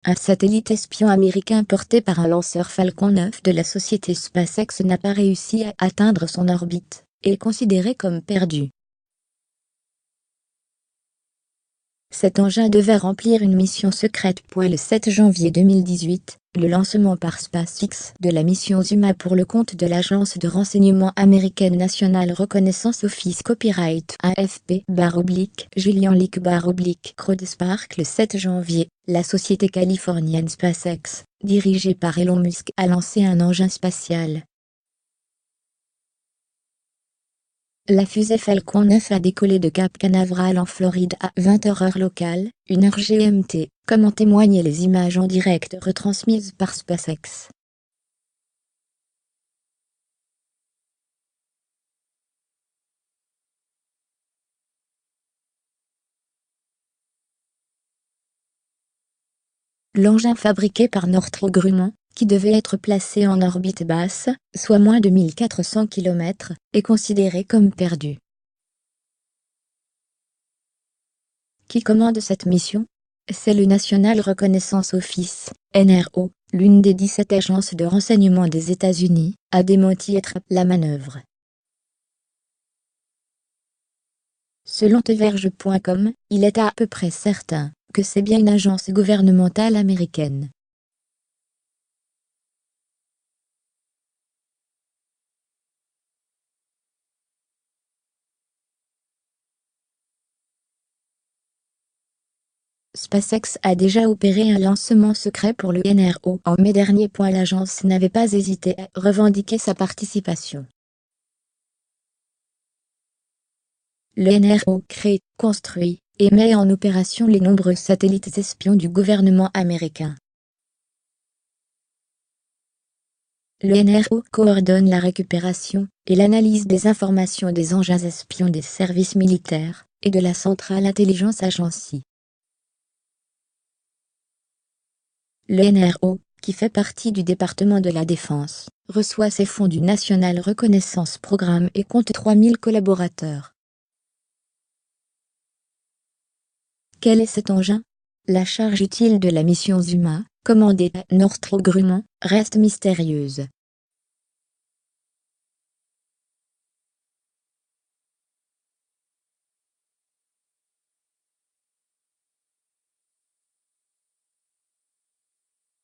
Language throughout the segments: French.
Un satellite espion américain porté par un lanceur Falcon 9 de la société SpaceX n'a pas réussi à atteindre son orbite, et est considéré comme perdu. Cet engin devait remplir une mission secrète. Le 7 janvier 2018, le lancement par SpaceX de la mission Zuma pour le compte de l'agence de renseignement américaine National Reconnaissance Office Copyright AFP/Julian Leak/CrowdSpark. Le 7 janvier, la société californienne SpaceX, dirigée par Elon Musk, a lancé un engin spatial. La fusée Falcon 9 a décollé de Cap Canaveral en Floride à 20h heure locale, 1h GMT, comme en témoignent les images en direct retransmises par SpaceX. L'engin fabriqué par Northrop Grumman, qui devait être placé en orbite basse, soit moins de 1400 km, est considéré comme perdu. Qui commande cette mission? C'est le National Reconnaissance Office, NRO, l'une des 17 agences de renseignement des États-Unis, a démenti être la manœuvre. Selon TheVerge.com, il est à peu près certain que c'est bien une agence gouvernementale américaine. SpaceX a déjà opéré un lancement secret pour le NRO en mai dernier. L'agence n'avait pas hésité à revendiquer sa participation. Le NRO crée, construit et met en opération les nombreux satellites espions du gouvernement américain. Le NRO coordonne la récupération et l'analyse des informations des engins espions des services militaires et de la Central Intelligence Agency. Le NRO, qui fait partie du département de la Défense, reçoit ses fonds du National Reconnaissance Programme et compte 3000 collaborateurs. Quel est cet engin? La charge utile de la mission Zuma, commandée à Northrop Grumman, reste mystérieuse.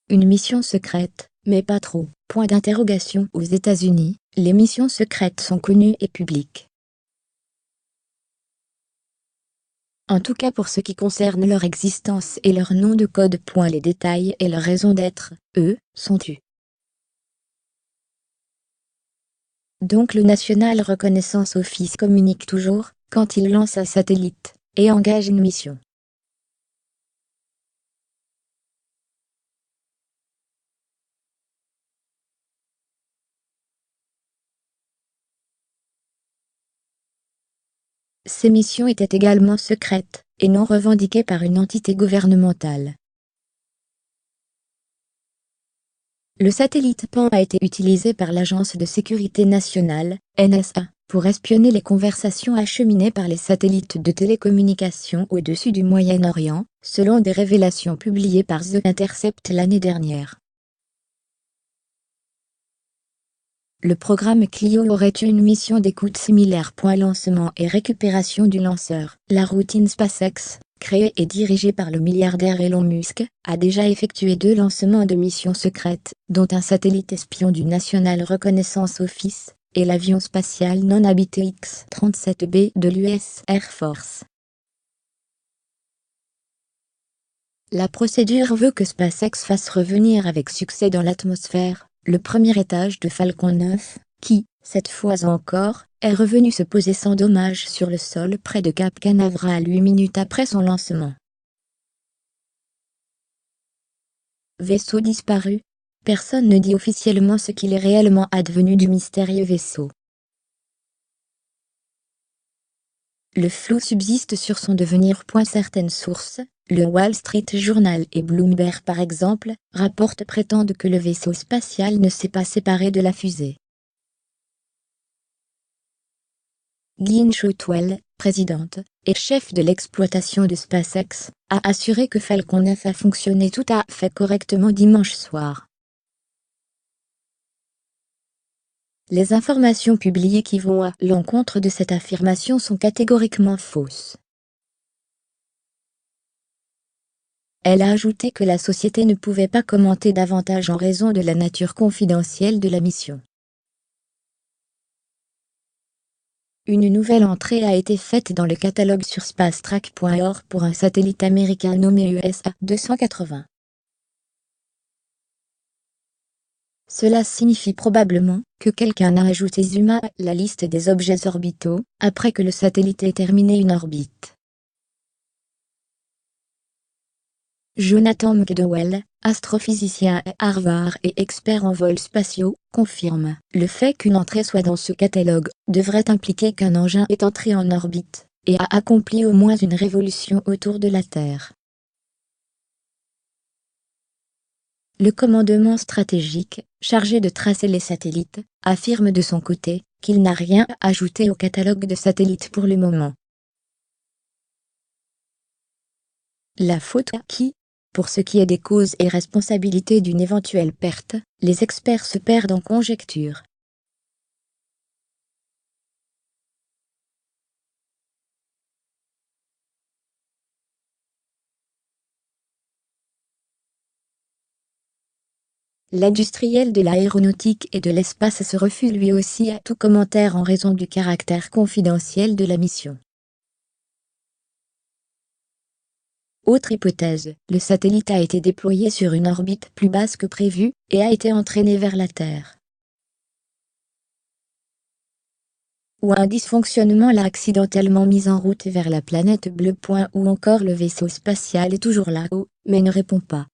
Une mission secrète, mais pas trop. Point d'interrogation. Aux États-Unis, les missions secrètes sont connues et publiques. En tout cas pour ce qui concerne leur existence et leur nom de code. Les détails et leur raison d'être, eux, sont tus. Donc le National Reconnaissance Office communique toujours, quand il lance un satellite, et engage une mission. Ces missions étaient également secrètes, et non revendiquées par une entité gouvernementale. Le satellite PAN a été utilisé par l'Agence de sécurité nationale, NSA, pour espionner les conversations acheminées par les satellites de télécommunications au-dessus du Moyen-Orient, selon des révélations publiées par The Intercept l'année dernière. Le programme Clio aurait eu une mission d'écoute similaire. Lancement et récupération du lanceur. La routine SpaceX, créée et dirigée par le milliardaire Elon Musk, a déjà effectué 2 lancements de missions secrètes, dont un satellite espion du National Reconnaissance Office, et l'avion spatial non habité X-37B de l'US Air Force. La procédure veut que SpaceX fasse revenir avec succès dans l'atmosphère le premier étage de Falcon 9, qui, cette fois encore, est revenu se poser sans dommage sur le sol près de Cap Canaveral 8 minutes après son lancement. Vaisseau disparu. Personne ne dit officiellement ce qu'il est réellement advenu du mystérieux vaisseau. Le flou subsiste sur son devenir. Certaines sources, le Wall Street Journal et Bloomberg par exemple, prétendent que le vaisseau spatial ne s'est pas séparé de la fusée. Lynn Shotwell, présidente, et chef de l'exploitation de SpaceX, a assuré que Falcon 9 a fonctionné tout à fait correctement dimanche soir. Les informations publiées qui vont à l'encontre de cette affirmation sont catégoriquement fausses. Elle a ajouté que la société ne pouvait pas commenter davantage en raison de la nature confidentielle de la mission. Une nouvelle entrée a été faite dans le catalogue sur spacetrack.org pour un satellite américain nommé USA 280. Cela signifie probablement que quelqu'un a ajouté Zuma à la liste des objets orbitaux, après que le satellite ait terminé une orbite. Jonathan McDowell, astrophysicien à Harvard et expert en vols spatiaux, confirme: le fait qu'une entrée soit dans ce catalogue devrait impliquer qu'un engin est entré en orbite et a accompli au moins une révolution autour de la Terre. Le commandement stratégique, chargé de tracer les satellites, affirme de son côté qu'il n'a rien ajouté au catalogue de satellites pour le moment. La faute à qui? Pour ce qui est des causes et responsabilités d'une éventuelle perte, les experts se perdent en conjectures. L'industriel de l'aéronautique et de l'espace se refuse lui aussi à tout commentaire en raison du caractère confidentiel de la mission. Autre hypothèse, le satellite a été déployé sur une orbite plus basse que prévu et a été entraîné vers la Terre. Ou un dysfonctionnement l'a accidentellement mis en route vers la planète bleue. Ou encore le vaisseau spatial est toujours là-haut, mais ne répond pas.